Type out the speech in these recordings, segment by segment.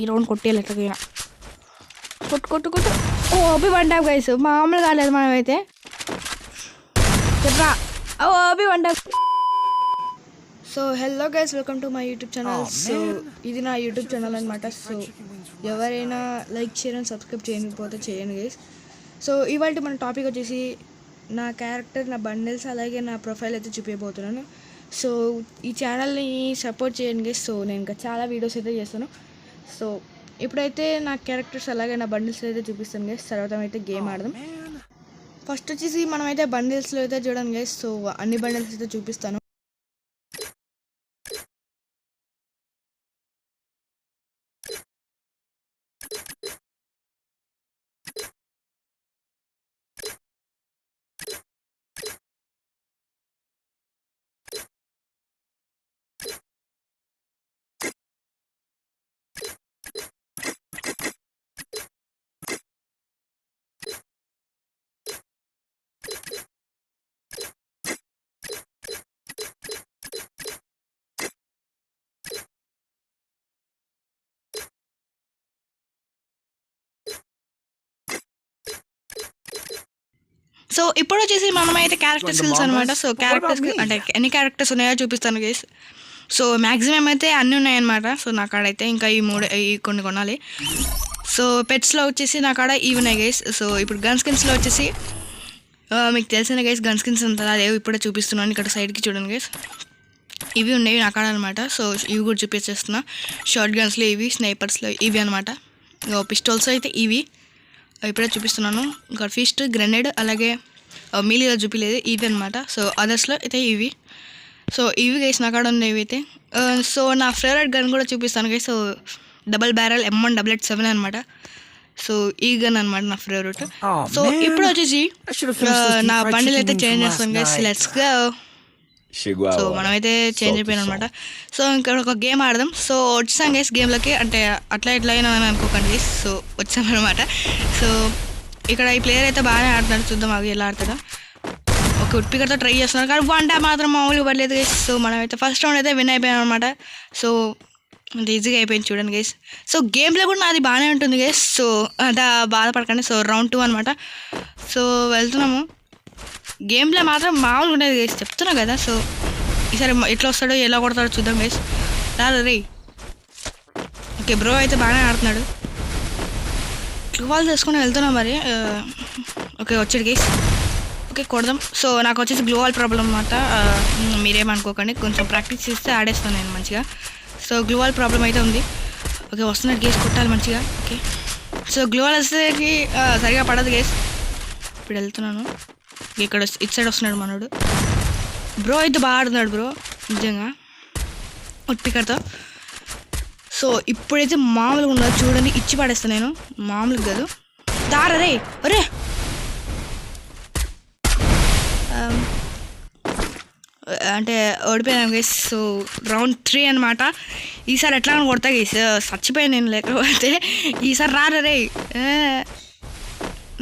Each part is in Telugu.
ఈ రౌండ్ కొట్టేయాలి ఎట్లకైనా. కొట్టు. ఓ ఓపి వన్ ట్యాప్ గైస్, మామూలు కాలేదు మనమైతే. చెప్పరా OP one tap. So hello guys, welcome to my YouTube channel. So ఇది నా యూట్యూబ్ ఛానల్ అనమాట. సో ఎవరైనా లైక్ షేర్ అండ్ సబ్స్క్రైబ్ చేయకపోతే చేయండి గైస్. సో ఇవాళ మన టాపిక్ వచ్చేసి నా క్యారెక్టర్, నా బండిల్స్, అలాగే నా ప్రొఫైల్ అయితే చూపించబోతున్నాను. సో ఈ ఛానల్ని సపోర్ట్ చేయండి గైస్. సో నేను ఇంకా చాలా వీడియోస్ అయితే చేస్తాను. సో ఇప్పుడైతే నా క్యారెక్టర్స్ అలాగే నా బండిల్స్ అయితే చూపిస్తాను గైస్. తర్వాత అయితే గేమ్ ఆడదాం. ఫస్ట్ వచ్చేసి మనమైతే బండిల్స్లో అయితే చూడండి గైస్. సో అన్ని బండిల్స్ అయితే చూపిస్తాను. సో ఇప్పుడు వచ్చేసి మనమైతే క్యారెక్టర్ స్కిల్స్ అనమాట. సో క్యారెక్టర్స్ అంటే ఎన్ని క్యారెక్టర్స్ ఉన్నాయో చూపిస్తాను గైస్. సో మ్యాక్సిమం అయితే అన్నీ ఉన్నాయన్నమాట. సో నా కాడ అయితే ఇంకా ఈ కొన్ని కొనాలి. సో పెట్స్లో వచ్చేసి నా కాడ ఇవి ఉన్నాయి గైస్. సో ఇప్పుడు గన్ స్కిన్స్లో వచ్చేసి మీకు తెలిసిన గైస్ గన్ స్కిన్స్ అంతా లేవు, ఇప్పుడే చూపిస్తున్నాను. ఇక్కడ సైడ్కి చూడండి గైస్, ఇవి ఉన్నాయి నా కాడ అనమాట. సో ఇవి కూడా చూపించేస్తున్నా. షార్ట్ గన్స్లో ఇవి, స్నైపర్స్లో ఇవి అనమాట. పిస్టల్స్ అయితే ఇవి ఇప్పుడే చూపిస్తున్నాను. ఇంకా ఫిస్ట్, గ్రెనేడ్, అలాగే మీలీలో చూపించలేదు ఇవి అనమాట. సో అదర్స్లో అయితే ఇవి. సో ఇవి గైస్ నా కాడ ఉన్నాయి అయితే. సో నా ఫేవరెట్ గన్ కూడా చూపిస్తాను guys. So double barrel M188-7 అనమాట. సో ఈ గన్ అనమాట నా ఫేవరెట్. సో ఇప్పుడు వచ్చేసి నా బండిల్ అయితే చేంజ్ చేస్తాను గైస్. Let's go. సో మనమైతే చేంజ్ అయిపోయాం అనమాట. సో ఇంకా ఒక గేమ్ ఆడదాం. సో వచ్చాం గైస్ గేమ్లోకి, అంటే అట్లా అయినా అనుకోకండి గైస్. సో వచ్చామన్నమాట. సో ఇక్కడ ఈ ప్లేయర్ అయితే బాగానే ఆడుతున్నాడు, చూద్దాం అది ఎలా ఆడుతుందో. ఒక ఉట్పికర్తో ట్రై చేస్తున్నారు కానీ వన్ ట్యాప్ మాత్రం మామూలుగా పడలేదు గైస్. సో మనమైతే ఫస్ట్ రౌండ్ అయితే విన్ అయిపోయాం అనమాట. సో అంత ఈజీగా అయిపోయింది చూడండి గైస్. సో గేమ్లో కూడా నాది బాగానే ఉంటుంది గైస్. సో అంత బాధపడకండి. సో రౌండ్ 2 అనమాట. సో వెళ్తున్నాము. గేమ్ ప్లే మాత్రం మామూలుగా ఉండేది గైస్, చెప్తున్నా కదా. సో ఈసారి ఎట్లా వస్తాడో ఎలా కొడతాడో చూద్దాం గైస్. రాదు రే. ఓకే బ్రో అయితే బాగానే ఆడుతున్నాడు. గ్లూవాల్ చేసుకుని వెళ్తున్నాం మరి. ఓకే వచ్చాడు గైస్. ఓకే కొడదాం. సో నాకు వచ్చేసి గ్లూవాల్ ప్రాబ్లం అన్నమాట. మీరేమనుకోకండి, కొంచెం ప్రాక్టీస్ చేస్తే ఆడేస్తాను నేను మంచిగా. సో గ్లూవాల్ ప్రాబ్లం అయితే ఉంది. ఓకే వస్తున్నాడు గేస్, కొట్టాలి మంచిగా. ఓకే సో గ్లూవాల్ వచ్చేసరికి సరిగా పడదు గేస్. ఇప్పుడు వెళ్తున్నాను. ఇక్కడ ఇటు సైడ్ వస్తున్నాడు మనోడు. బ్రో అయితే బాగా ఆడుతున్నాడు బ్రో నిజంగా ఉట్పికర్తో. సో ఇప్పుడైతే మామూలుగా ఉన్నది చూడండి, ఇచ్చి పడేస్తాను నేను, మామూలుగా కాదు. దారా రే అరే. అంటే ఓడిపోయాను గైస్. సో రౌండ్ 3 అనమాట. ఈసారి ఎట్లా కొడతా గైస్, చచ్చిపోయాను నేను. లేకపోతే ఈసారి రారా రే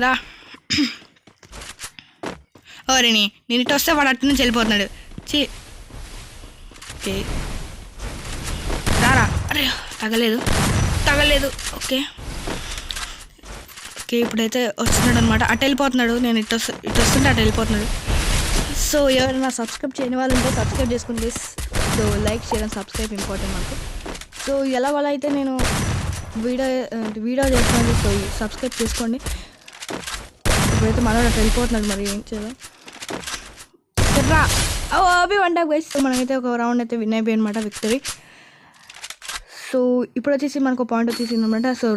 రా. ఓరేని నేను ఇటు వస్తే వాడు అటు నుంచి వెళ్ళిపోతున్నాడు. ఓకే రారా. అరే తగలేదు. ఓకే ఇప్పుడైతే వస్తున్నాడు అనమాట. అటు వెళ్ళిపోతున్నాడు. నేను ఇటు వస్తుంటే అటు వెళ్ళిపోతున్నాడు. సో ఎవరైనా సబ్స్క్రైబ్ చేయని వాళ్ళు ఉంటే సబ్స్క్రైబ్ చేసుకోండి. So like share and subscribe important మాకు. సో ఎలా వల్ల అయితే నేను వీడియో చేస్తున్నాను. సో సబ్స్క్రైబ్ చేసుకోండి. ఇప్పుడైతే మనోడు అటు వెళ్ళిపోతున్నాడు, మరి ఏం చేద్దాం. చెప్పరా అవి వన్ ట్యాప్ గైస్. సో మనమైతే ఒక రౌండ్ అయితే విన్ అయిపోయి అనమాట, విక్టరీ. సో ఇప్పుడు వచ్చేసి మనకు పాయింట్ వచ్చేసింది అనమాట. సో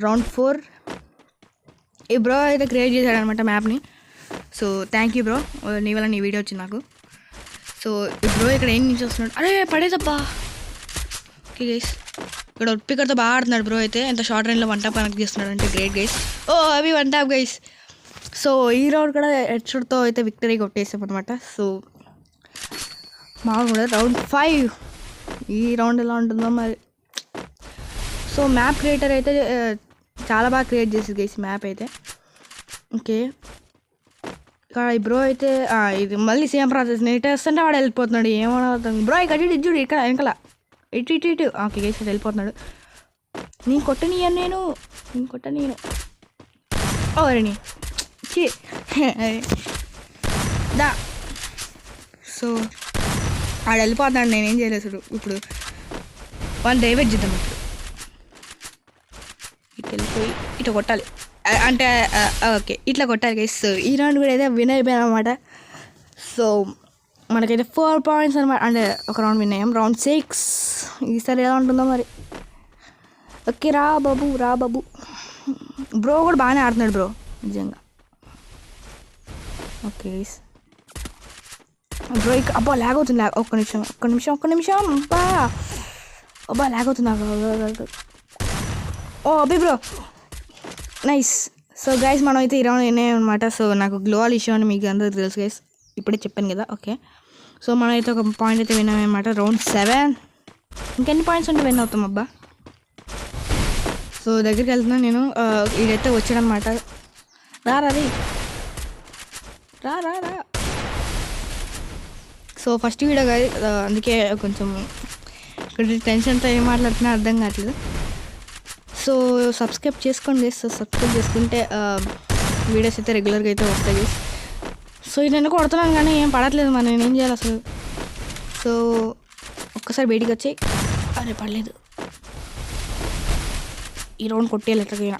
రౌండ్ 4 ఈ బ్రో అయితే క్రియేట్ చేశాడు అనమాట మ్యాప్ని. సో థ్యాంక్ యూ బ్రో, నీ వల్ల నీ వీడియో వచ్చింది నాకు. సో ఈ బ్రో ఇక్కడ ఏం నుంచి వస్తున్నాడు. అరే పడేదబ్బా. ఓకే గైస్ ఇక్కడ ఉట్పికర్తో బాగా ఆడుతున్నాడు బ్రో అయితే. ఎంత షార్ట్ రేంజ్లో వన్ ట్యాప్ కనెక్ట్ చేస్తున్నాడు అంటే గ్రేట్ గైస్. అవి వన్ ట్యాప్ గైస్. సో ఈ రౌండ్ కూడా హెడ్ షాట్తో అయితే విక్టరీ కొట్టేసాం అనమాట. సో మామూలుగా రౌండ్ 5. ఈ రౌండ్ ఎలా ఉంటుందో మరి. సో మ్యాప్ క్రియేటర్ అయితే చాలా బాగా క్రియేట్ చేసింది గైస్ మ్యాప్ అయితే. ఓకే ఇక్కడ ఈ బ్రో అయితే ఇది మళ్ళీ సేమ్ ప్రాసెస్. నేను ఇటు వస్తుంటే వాడు వెళ్ళిపోతున్నాడు, ఏమవుతుంది బ్రో. ఇక్కడ చూడు ఇక్కడ వెనకాల ఇటు. ఓకే గైస్ వెళ్ళిపోతున్నాడు. నేను కొట్టనీయను నేను కొట్టనీయను ఓరని దా. సో ఆడ వెళ్ళిపోతాడు, నేనేం చేయలేదు. ఇప్పుడు వాళ్ళు డైవర్ట్ చేద్దాం. ఇప్పుడు ఇటు వెళ్ళిపోయి ఇటు కొట్టాలి, అంటే ఓకే ఇట్లా కొట్టాలి గైస్. సో ఈ రౌండ్ కూడా అయితే విన్ అయిపోయాను అనమాట. సో మనకైతే 4 పాయింట్స్ అనమాట, అంటే ఒక రౌండ్ విన్ అయ్యాం. రౌండ్ 6 ఈసారి ఎలా ఉంటుందో మరి. ఓకే రా బాబు బ్రో కూడా బాగానే ఆడుతున్నాడు బ్రో నిజంగా. ఓకే బ్రో అబ్బా ల్యాగ్ అవుతుంది, ఒక్క నిమిషం అబ్బా ల్యాగ్ అవుతుంది నాకు. ఓ అబ్బి బ్రో నైస్. సో గైస్ మనం అయితే ఈ రౌండ్ విన్నాయి అనమాట. సో నాకు గ్లోవల్ ఇష్యూ అని మీకు అందరికీ తెలుసు గైస్, ఇప్పుడే చెప్పాను కదా. ఓకే సో మనం అయితే ఒక పాయింట్ అయితే విన్నామన్నమాట. రౌండ్ 7 ఇంకెన్ని పాయింట్స్ ఉంటే విన్ అవుతాం అబ్బా. సో దగ్గరికి వెళ్తున్నాను నేను. ఇదైతే వచ్చాడనమాట. రా సో ఫస్ట్ వీడియో కాదు, అందుకే కొంచెం ఇక్కడ టెన్షన్తో ఏం మాట్లాడుతున్నా అర్థం కావట్లేదు. సో సబ్స్క్రైబ్ చేసుకోండి. సో సబ్స్క్రైబ్ చేసుకుంటే వీడియోస్ అయితే రెగ్యులర్గా అయితే వస్తాయి. సో ఇది నేను కొడుతున్నాను కానీ ఏం పడట్లేదు, మరి నేను ఏం చేయాలి అసలు. సో ఒక్కసారి బయటికి వచ్చి అరే పడలేదు. ఈ రౌండ్ కొట్టేయాలి ఎట్లకైనా.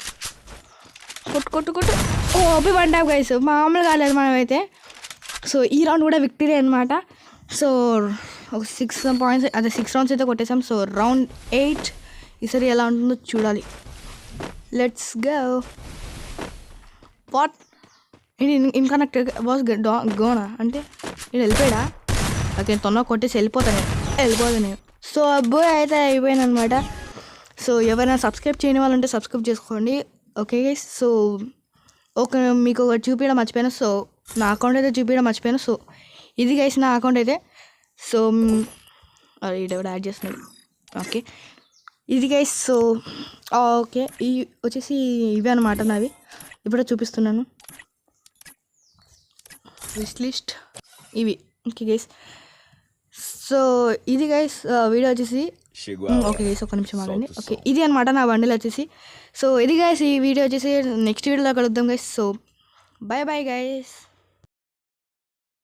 కొట్టు ఓ అబ్బి వన్ ట్యాప్ గైస్, మామూలు కాలేదు మనమైతే. సో ఈ రౌండ్ కూడా విక్టరీ అనమాట. సో ఒక 6 పాయింట్స్, అదే 6 రౌండ్స్ అయితే కొట్టేసాం. సో రౌండ్ 8 ఈసారి ఎలా ఉంటుందో చూడాలి. Let's go. What unconnected was gonna అంటే ఇది వెళ్ళిపోయాడా? ఓకే తొందరగా కొట్టేసి వెళ్ళిపోతాను నేను. సో అబ్బాయి అయితే అయిపోయాను అనమాట. సో ఎవరైనా సబ్స్క్రైబ్ చేయని వాళ్ళు ఉంటే సబ్స్క్రైబ్ చేసుకోండి. Okay guys. సో ఓకే మీకు ఒకటి చూపించడం మర్చిపోయాను. సో నా అకౌంట్ అయితే చూపించడం మర్చిపోయాను. సో ఇది గైస్ నా అకౌంట్ అయితే. సో ఇది కూడా యాడ్ చేస్తున్నాడు. ఓకే ఇది గైస్. సో ఓకే ఈ వచ్చేసి ఇవి అనమాట నావి, ఇప్పుడే చూపిస్తున్నాను. విష్ లిస్ట్ ఇవి. Okay guys. సో ఇది గైస్ వీడియో వచ్చేసి ఓకే గైస్ ఒక నిమిషం ఆగండి. ఓకే ఇది అనమాట నా బండిల్ వచ్చేసి. సో ఇది గైస్ ఈ వీడియో వచ్చేసి నెక్స్ట్ వీడియోలో కలుద్దాం గైస్. So bye guys.